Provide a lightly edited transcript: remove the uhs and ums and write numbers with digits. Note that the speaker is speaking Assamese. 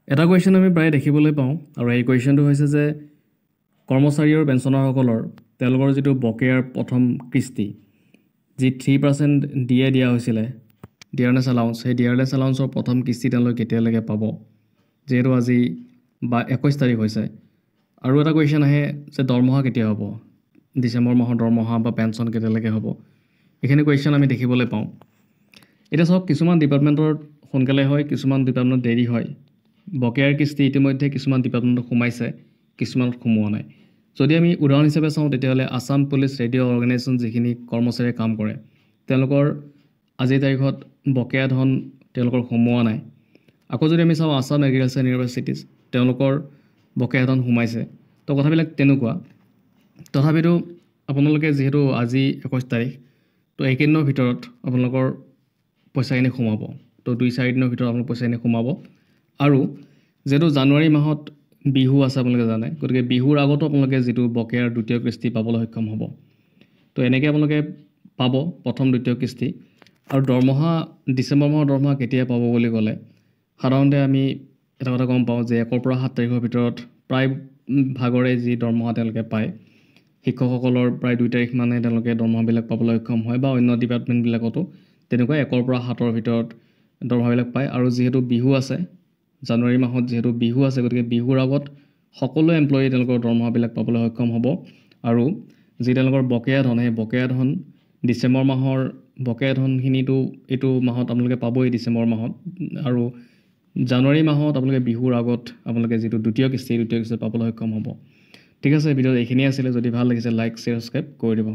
এটা কুৱেশ্যন আমি প্ৰায় দেখিবলৈ পাওঁ আৰু এই কুৱেশ্যনটো হৈছে যে কৰ্মচাৰী আৰু পেঞ্চনাৰসকলৰ তেওঁলোকৰ যিটো বকেয়াৰ প্ৰথম কিস্তি যি 3% দিয়া হৈছিলে ডিয়াৰনেছ এলাউন্স, সেই ডিয়াৰনেছ এলাউন্সৰ প্ৰথম কিস্তি তেওঁলোকে কেতিয়ালৈকে পাব, যিহেতু আজি 21 তাৰিখ হৈছে। আৰু এটা কুৱেশ্যন আহে যে দৰমহা কেতিয়া হ'ব, ডিচেম্বৰ মাহৰ দৰমহা বা পেঞ্চন কেতিয়ালৈকে হ'ব। এইখিনি কুৱেশ্যন আমি দেখিবলৈ পাওঁ। এতিয়া চাওক, কিছুমান ডিপাৰ্টমেণ্টত সোনকালে হয়, কিছুমান ডিপাৰ্টমেণ্টত দেৰি হয়। বকেয়াৰ কিস্তি ইতিমধ্যে কিছুমান ডিপাৰ্টমেণ্টত সোমাইছে, কিছুমানত সোমোৱা নাই। যদি আমি উদাহৰণ হিচাপে চাওঁ, তেতিয়াহ'লে আছাম পুলিচ ৰেডিঅ' অৰ্গেনাইজেশ্যন যিখিনি কৰ্মচাৰীয়ে কাম কৰে, তেওঁলোকৰ আজিৰ তাৰিখত বকেয়া ধন তেওঁলোকৰ সোমোৱা নাই। আকৌ যদি আমি চাওঁ আছাম এগ্ৰিকালচাৰ ইউনিভাৰ্চিটিজ, তেওঁলোকৰ বকেয়া ধন সোমাইছে। তো কথাবিলাক তেনেকুৱা। তথাপিতো আপোনালোকে যিহেতু আজি 21 তাৰিখ, তো এইকেইদিনৰ ভিতৰত আপোনালোকৰ পইচাখিনি সোমাব। তো 2-4 দিনৰ ভিতৰত আপোনালোকৰ পইচাখিনি সোমাব। আৰু যিহেতু জানুৱাৰী মাহত বিহু আছে আপোনালোকে জানে, গতিকে বিহুৰ আগতো আপোনালোকে যিটো বকেয়াৰ দ্বিতীয় কিস্তি পাবলৈ সক্ষম হ'ব। তো এনেকৈ আপোনালোকে পাব প্ৰথম দ্বিতীয় কিস্তি। আৰু দৰমহা, ডিচেম্বৰ মাহৰ দৰমহা কেতিয়া পাব বুলি ক'লে সাধাৰণতে আমি এটা কথা গম পাওঁ যে 1 পৰা 7 তাৰিখৰ ভিতৰত প্ৰায় ভাগৰে যি দৰমহা তেওঁলোকে পায়। শিক্ষকসকলৰ প্ৰায় 2 তাৰিখ মানে তেওঁলোকে দৰমহাবিলাক পাবলৈ সক্ষম হয়, বা অন্য ডিপাৰ্টমেণ্টবিলাকতো তেনেকুৱা 1 পৰা 7ৰ ভিতৰত দৰমহাবিলাক পায়। আৰু যিহেতু বিহু আছে, জানুৱাৰী মাহত যিহেতু বিহু আছে, গতিকে বিহুৰ আগত সকলো এমপ্লয়ী তেওঁলোকৰ দৰমহাবিলাক পাবলৈ সক্ষম হ'ব। আৰু যি তেওঁলোকৰ বকেয়া ধন, সেই বকেয়া ধন ডিচেম্বৰ মাহৰ বকেয়া ধনখিনিতো এইটো মাহত আপোনালোকে পাবই ডিচেম্বৰ মাহত। আৰু জানুৱাৰী মাহত আপোনালোকে বিহুৰ আগত আপোনালোকে যিটো দ্বিতীয় কিস্তি পাবলৈ সক্ষম হ'ব। ঠিক আছে, ভিডিঅ'ত এইখিনিয়ে আছিলে। যদি ভাল লাগিছে লাইক, শ্বেয়াৰ, ছাবস্ক্ৰাইব কৰি দিব।